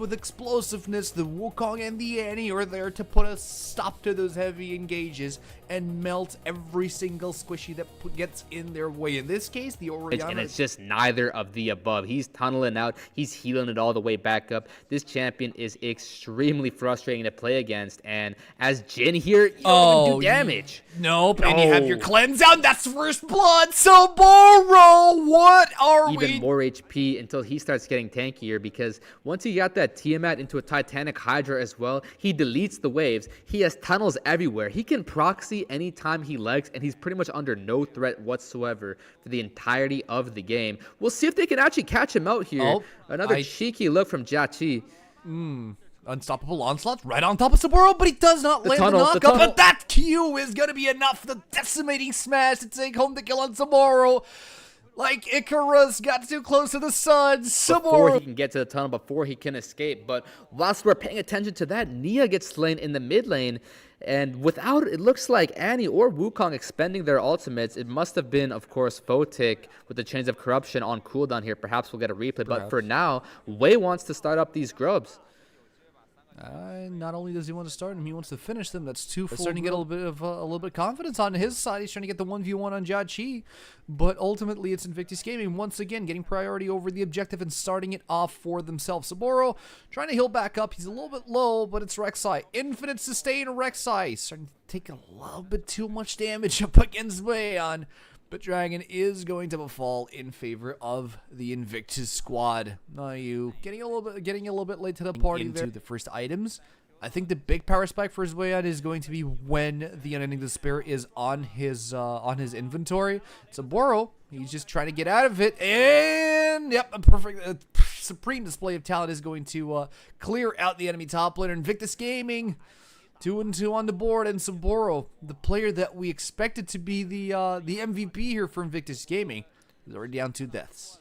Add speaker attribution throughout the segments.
Speaker 1: with explosiveness. The Wukong and the Annie are there to put a stop to those heavy engages and melt every single squishy that gets in their way. In this case, the Orianna...
Speaker 2: And it's just neither of the above. He's tunneling out. He's healing it all the way back up. This champion is extremely frustrating to play against. And as Jin here, you don't even do damage.
Speaker 1: Nope. And you have your cleanse out. That's first blood. Saburo, what are we...
Speaker 2: Even more HP until he starts getting tankier, because once he got that Tiamat into a Titanic Hydra as well, he deletes the waves. He has tunnels everywhere. He can proxy anytime he likes, and he's pretty much under no threat whatsoever for the entirety of the game. We'll see if they can actually catch him out here. Another cheeky look from Jiaqi.
Speaker 1: Unstoppable onslaught right on top of Saburo, but he does not land the knockup. But that Q is going to be enough. The decimating smash to take home the kill on Saburo. Like Icarus got too close to the sun.
Speaker 2: Before he can get to the tunnel, before he can escape. But whilst we're paying attention to that, Nia gets slain in the mid lane. And without, it looks like Annie or Wukong expending their ultimates, it must have been, of course, Photic with the Chains of Corruption on cooldown here. Perhaps we'll get a replay. But for now, Wei wants to start up these grubs.
Speaker 1: Not only does he want to start them, he wants to finish them. That's twofold. Starting to get a little bit of confidence on his side. He's trying to get the 1v1 on Jiaqi, but ultimately it's Invictus Gaming once again getting priority over the objective and starting it off for themselves. Saburo trying to heal back up. He's a little bit low, but it's Rek'Sai. Infinite sustain Rek'Sai. Starting to take a little bit too much damage up against Bayon. But Dragon is going to fall in favor of the Invictus squad. Nayu getting a little bit late to the party into the first items. I think the big power spike for his way out is going to be when the Unending Despair is on his inventory. Saburo, he's just trying to get out of it, and yep, a perfect supreme display of talent is going to clear out the enemy top laner. Invictus Gaming 2-2 on the board, and Saburo, the player that we expected to be the MVP here for Invictus Gaming, is already down 2 deaths.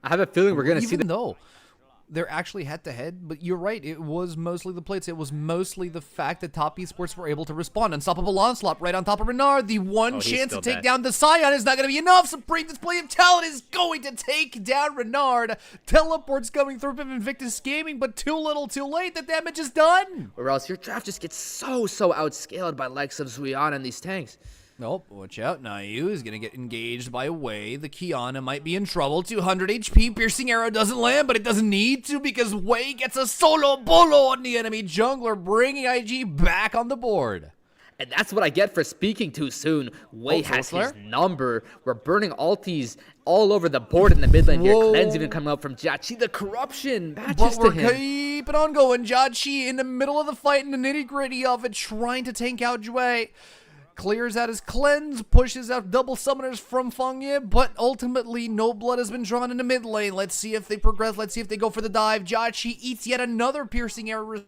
Speaker 2: I have a feeling we're going to see
Speaker 1: Even though they're actually head-to-head, but you're right, it was mostly the plates. It was mostly the fact that Top Esports were able to respond. Unstoppable onslaught right on top of Renard. The one chance to take down the Scion is not going to be enough. Supreme display of talent is going to take down Renard. Teleports coming through from Invictus Gaming, but too little too late. The damage is done.
Speaker 2: Or else your draft just gets so outscaled by likes of Zuian and these tanks.
Speaker 1: Nope, watch out. Nayu is going to get engaged by Wei. The Kiana might be in trouble. 200 HP. Piercing arrow doesn't land, but it doesn't need to because Wei gets a solo bolo on the enemy jungler, bringing IG back on the board.
Speaker 2: And that's what I get for speaking too soon. Wei has his number. We're burning ultis all over the board in the mid lane here. Cleanse even coming up from Jiaqi. The corruption matches to him.
Speaker 1: But we're keeping on going. Jiaqi in the middle of the fight, in the nitty-gritty of it, trying to tank out Wei. Clears out his cleanse, pushes out double summoners from Fangye, but ultimately no blood has been drawn in the mid lane. Let's see if they progress. Let's see if they go for the dive. Jiaqi eats yet another piercing arrow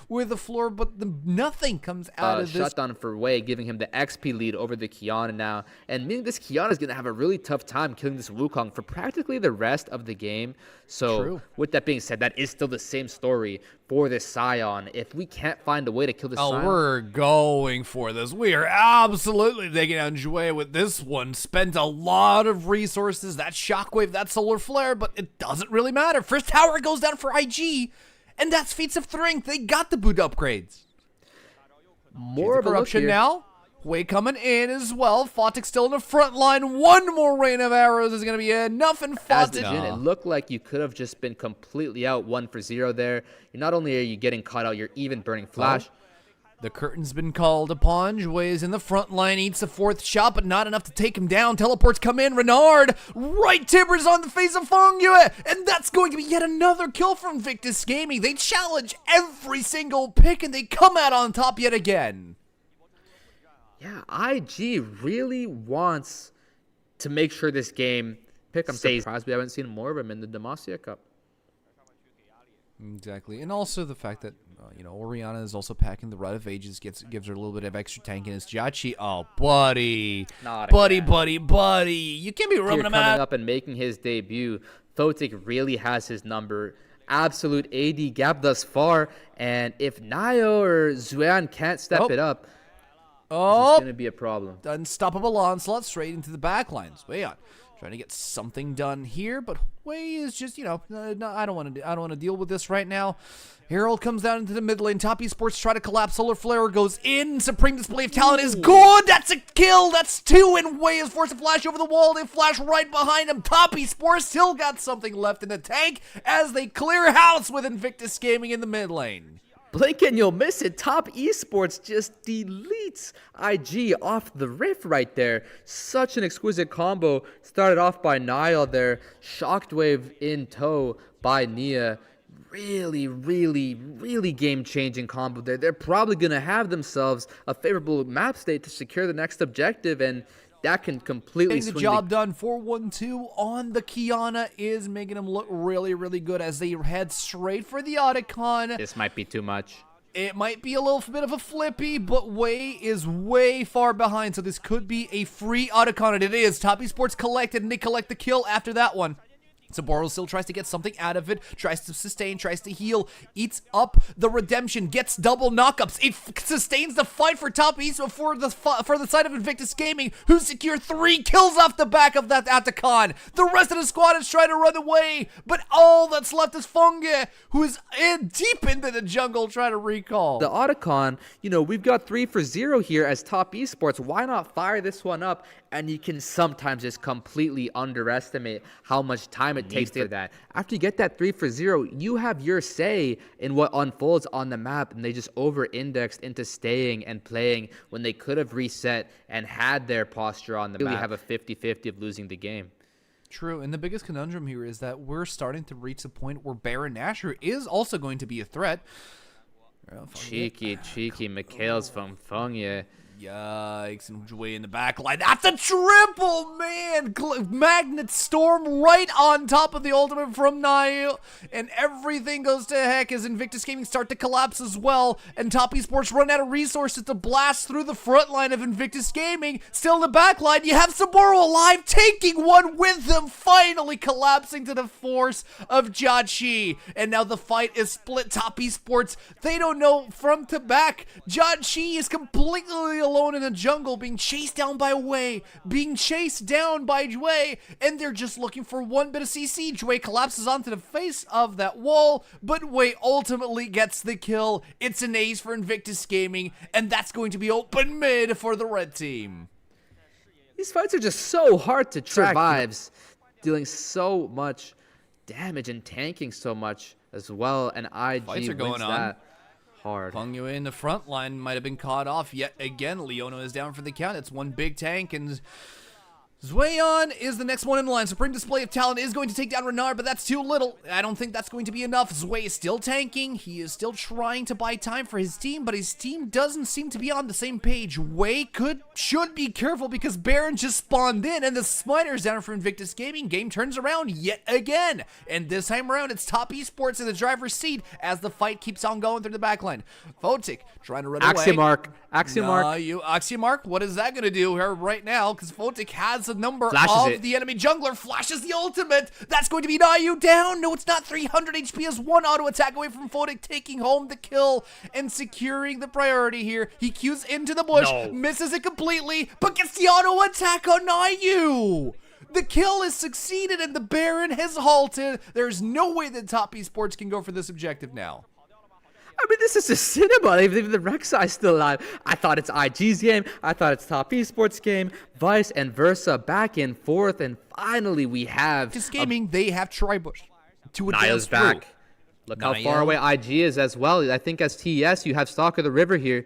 Speaker 1: with the floor, but nothing comes out of this.
Speaker 2: Shutdown for Wei, giving him the XP lead over the Kiana now. And meaning this Kiana is going to have a really tough time killing this Wukong for practically the rest of the game. So with that being said, that is still the same story for this Scion. If we can't find a way to kill this Scion...
Speaker 1: we're going for this. We are absolutely taking down Jouet with this one. Spent a lot of resources, that shockwave, that solar flare, but it doesn't really matter. First tower goes down for IG. And that's feats of strength. They got the boot upgrades.
Speaker 2: More of a
Speaker 1: corruption now. Wei coming in as well. Photic still in the front line. One more rain of arrows is going to be enough. And Photic.
Speaker 2: It looked like you could have just been completely out 1-for-0 there. Not only are you getting caught out, you're even burning flash.
Speaker 1: The curtain's been called upon. Jouet is in the front line, eats the 4th shot, but not enough to take him down. Teleports come in. Renard, right timbers on the face of Fangye, and that's going to be yet another kill from Invictus Gaming. They challenge every single pick, and they come out on top yet again.
Speaker 2: Yeah, IG really wants to make sure this game stays. Surprised we haven't seen more of him in the Demacia Cup.
Speaker 1: Exactly, and also the fact that Orianna is also packing the Rite of Ages, gives her a little bit of extra tankiness. Jiaqi, oh buddy, buddy, you can't be roaming him out.
Speaker 2: Coming up and making his debut, Photic really has his number. Absolute AD gap thus far, and if Nayo or Zuan can't step it up, it's going to be a problem.
Speaker 1: Unstoppable onslaught straight into the backlines. Way on. Trying to get something done here, but Wei is just, you know, no, I don't want to deal with this right now. Herald comes down into the mid lane. Top Esports try to collapse. Solar Flare goes in. Supreme Display of Talent is good. That's a kill. That's 2, and Wei is forced to flash over the wall. They flash right behind him. Top Esports still got something left in the tank as they clear house with Invictus Gaming in the mid lane.
Speaker 2: Blink and you'll miss it. Top Esports just deletes IG off the riff right there. Such an exquisite combo. Started off by Niall there. Shockwave in tow by Nia. Really game-changing combo there. They're probably going to have themselves a favorable map state to secure the next objective, and that can completely
Speaker 1: Getting the job done. 4-1-2 on the Kiana is making them look really good as they head straight for the Otacon.
Speaker 2: This might be too much.
Speaker 1: It might be a little bit of a flippy, but Wei is way far behind, so this could be a free Otacon, and it is. Top Esports collected, and they collect the kill after that one. Saboro still tries to get something out of it, tries to sustain, tries to heal, eats up the redemption, gets double knockups. It sustains the fight for Top East for the side of Invictus Gaming, who secure 3 kills off the back of that Atacon. The rest of the squad is trying to run away, but all that's left is Funge, who is deep into the jungle trying to recall.
Speaker 2: The Otacon, you know, we've got 3 for 0 here as Top Esports. Why not fire this one up? And you can sometimes just completely underestimate how much time it takes for that. After you get that 3 for 0, you have your say in what unfolds on the map, and they just over-indexed into staying and playing when they could have reset and had their posture on the map. Really have a 50-50 of losing the game.
Speaker 1: True, and the biggest conundrum here is that we're starting to reach the point where Baron Nashor is also going to be a threat.
Speaker 2: Cheeky Mikhail's from Funge.
Speaker 1: Yikes, and way in the back line. That's a triple, man! Magnet Storm right on top of the ultimate from Niall. And everything goes to heck as Invictus Gaming start to collapse as well. And Top Esports run out of resources to blast through the front line of Invictus Gaming. Still in the back line, you have Saboro alive, taking one with them, finally collapsing to the force of Jiaqi. And now the fight is split. Top Esports, they don't know from to back. Jiaqi is completely alone in the jungle, being chased down by Wei, and they're just looking for one bit of CC. Wei collapses onto the face of that wall, but Wei ultimately gets the kill. It's an ace for Invictus Gaming, and that's going to be open mid for the red team.
Speaker 2: These fights are just so hard to track. Survives, dealing so much damage and tanking so much as well, and IG
Speaker 1: Fights are going
Speaker 2: wins
Speaker 1: on.
Speaker 2: that hard.
Speaker 1: Fungue in the front line might have been caught off yet again. Leona is down for the count. It's one big tank, and Zweon is the next one in line. Supreme Display of Talent is going to take down Renard, but that's too little. I don't think that's going to be enough. Zwei is still tanking. He is still trying to buy time for his team, but his team doesn't seem to be on the same page. Wei should be careful because Baron just spawned in, and the Smiter's down for Invictus Gaming. Game turns around yet again, and this time around, it's Top Esports in the driver's seat as the fight keeps on going through the backline. Photic trying to run away. Axiomark, what is that going to do here right now? Because Photic has the number of the enemy jungler, flashes the ultimate. That's going to be Nayu down. No, it's not. 300 HP as one auto attack away from Photic, taking home the kill and securing the priority here. He queues into the bush, misses it completely, but gets the auto attack on Nayu. The kill has succeeded and the Baron has halted. There's no way that Top Esports can go for this objective now.
Speaker 2: I mean, this is a cinema. Even the Rek'Sai is still alive. I thought it's IG's game. I thought it's Top Esports' game. Vice and versa, back and forth, and finally we have...
Speaker 1: Just gaming, they have Tribush to advance
Speaker 2: Niall's
Speaker 1: through.
Speaker 2: back. Look how far away IG is as well. I think as TES, you have Stalk of the River here.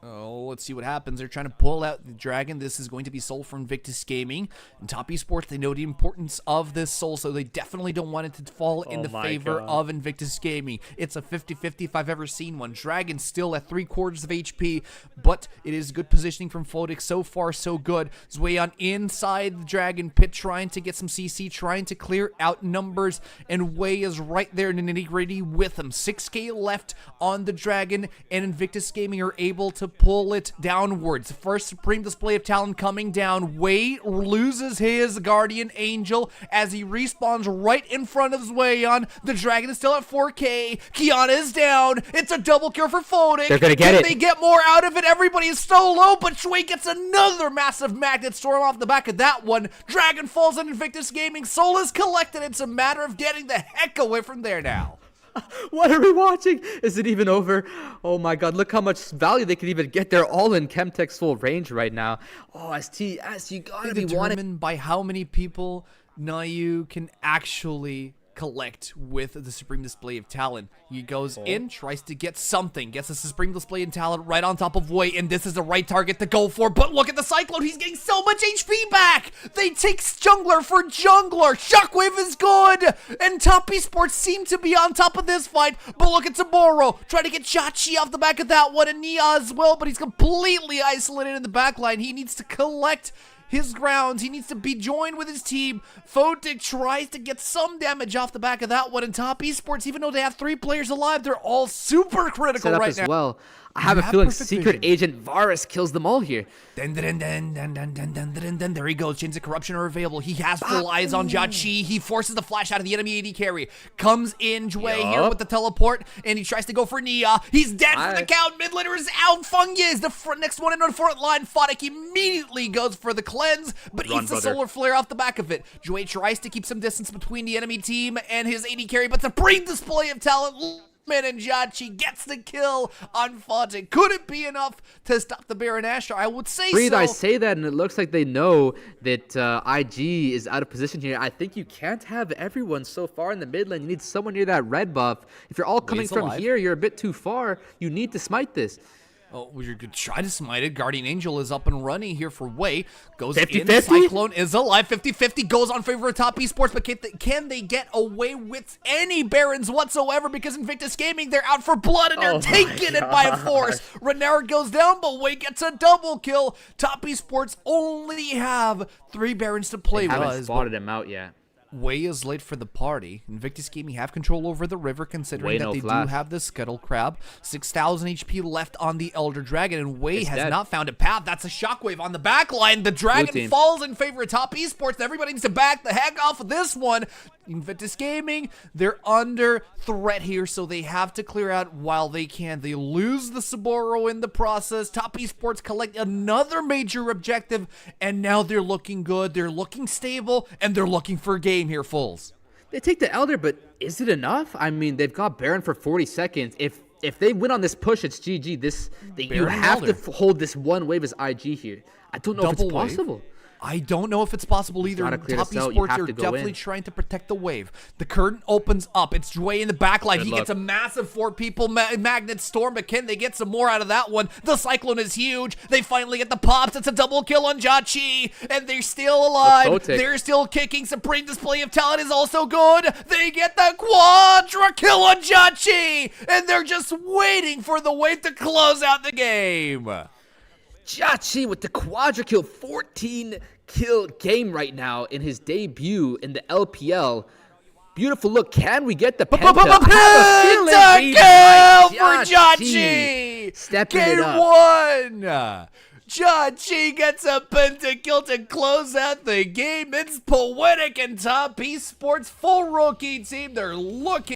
Speaker 1: Oh, let's see what happens. They're trying to pull out the dragon. This is going to be soul for Invictus Gaming. And Top Esports, they know the importance of this soul, so they definitely don't want it to fall in the favor of Invictus Gaming. It's a 50-50 if I've ever seen one. Dragon still at 3/4 of HP, but it is good positioning from Photic. So far, so good. Zweon inside the dragon pit, trying to get some CC, trying to clear out numbers, and Wei is right there in the nitty-gritty with him. 6K left on the dragon, and Invictus Gaming are able to pull it downwards. First supreme display of talent coming down. Wei loses his guardian angel as he respawns right in front of Zweyon. The dragon is still at 4K. Kiana is down. It's a double kill for Photic.
Speaker 2: They're gonna get it.
Speaker 1: They get more out of it. Everybody is so low, but Shui gets another massive magnet storm off the back of that one. Dragon falls on Invictus Gaming. Soul is collected. It's a matter of getting the heck away from there now.
Speaker 2: What are we watching? Is it even over? Oh my god, look how much value they can even get. They're all in Chemtech's full range right now. Oh, as TES, you gotta be wanting.
Speaker 1: Determined by how many people Nayu can actually collect with the Supreme Display of Talent. He goes in, tries to get something, gets the Supreme Display of Talent right on top of Wei, and this is the right target to go for, but look at the Cyclone, he's getting so much HP back! They take jungler for jungler! Shockwave is good! And Top Esports seem to be on top of this fight, but look at Saboro, trying to get Chachi off the back of that one, and Nia as well, but he's completely isolated in the backline. He needs to collect his grounds. He needs to be joined with his team. Photic tries to get some damage off the back of that one. And Top Esports, even though they have 3 players alive, they're all super critical
Speaker 2: Set up
Speaker 1: right
Speaker 2: as
Speaker 1: now.
Speaker 2: well. I have a feeling Secret Agent Varus kills them all here.
Speaker 1: There he goes. Chains of Corruption are available. He has full eyes on Jachi. He forces the flash out of the enemy AD carry. Comes in Jue here with the teleport, and he tries to go for Nia. He's dead for the count. Mid laner is out. Fungya is the next one in on front line. Photic immediately goes for the cleanse, but eats the solar flare off the back of it. Jue tries to keep some distance between the enemy team and his AD carry, but Supreme Display of Talent and Jachi gets the kill on Photic. Could it be enough to stop the Baron Asher? I would say so.
Speaker 2: I say that, and it looks like they know that IG is out of position here. I think you can't have everyone so far in the mid lane. You need someone near that red buff. If you're all coming from here, you're a bit too far. You need to smite this.
Speaker 1: Oh, well, you're going to try to smite it. Guardian Angel is up and running here for Wei. Goes
Speaker 2: 50,
Speaker 1: in.
Speaker 2: 50?
Speaker 1: Cyclone is alive. 50-50 goes on favor of Top Esports, but can they get away with any Barons whatsoever? Because Invictus Gaming, they're out for blood and they're taking it by force. Renard goes down, but Wei gets a double kill. Top Esports only have 3 Barons to play with.
Speaker 2: They haven't spotted him out yet.
Speaker 1: Wei is late for the party. Invictus Gaming have control over the river, considering that they do have the Scuttle Crab. 6,000 HP left on the Elder Dragon, and Wei has not found a path. That's a Shockwave on the back line. The Dragon falls in favor of Top Esports. Everybody needs to back the heck off of this one. Invictus Gaming, they're under threat here, so they have to clear out while they can. They lose the Saboro in the process. Top Esports collect another major objective, and now they're looking good. They're looking stable, and they're looking for a game here, Fulls.
Speaker 2: They take the Elder, but is it enough? I mean, they've got Baron for 40 seconds. If they win on this push, it's GG. You have to hold this one wave as IG here. I don't know if it's possible.
Speaker 1: I don't know if it's possible either. Top Esports are definitely trying to protect the wave. The curtain opens up. It's Jue in the backline. He gets a massive 4 people magnet storm, but can they get some more out of that one? The Cyclone is huge. They finally get the pops. It's a double kill on Jachi, and they're still alive. They're still kicking. Supreme Display of Talent is also good. They get the quadra kill on Jachi, and they're just waiting for the wave to close out the game.
Speaker 2: Jachi with the quadra kill, 14 kill game right now in his debut in the LPL. Beautiful look. Can we get the penta?
Speaker 1: Pentakill for Jachi.
Speaker 2: Stepping it up.
Speaker 1: Game 1. Jachi gets a pentakill to close out the game. It's Poetic and Top Esports full rookie team. They're looking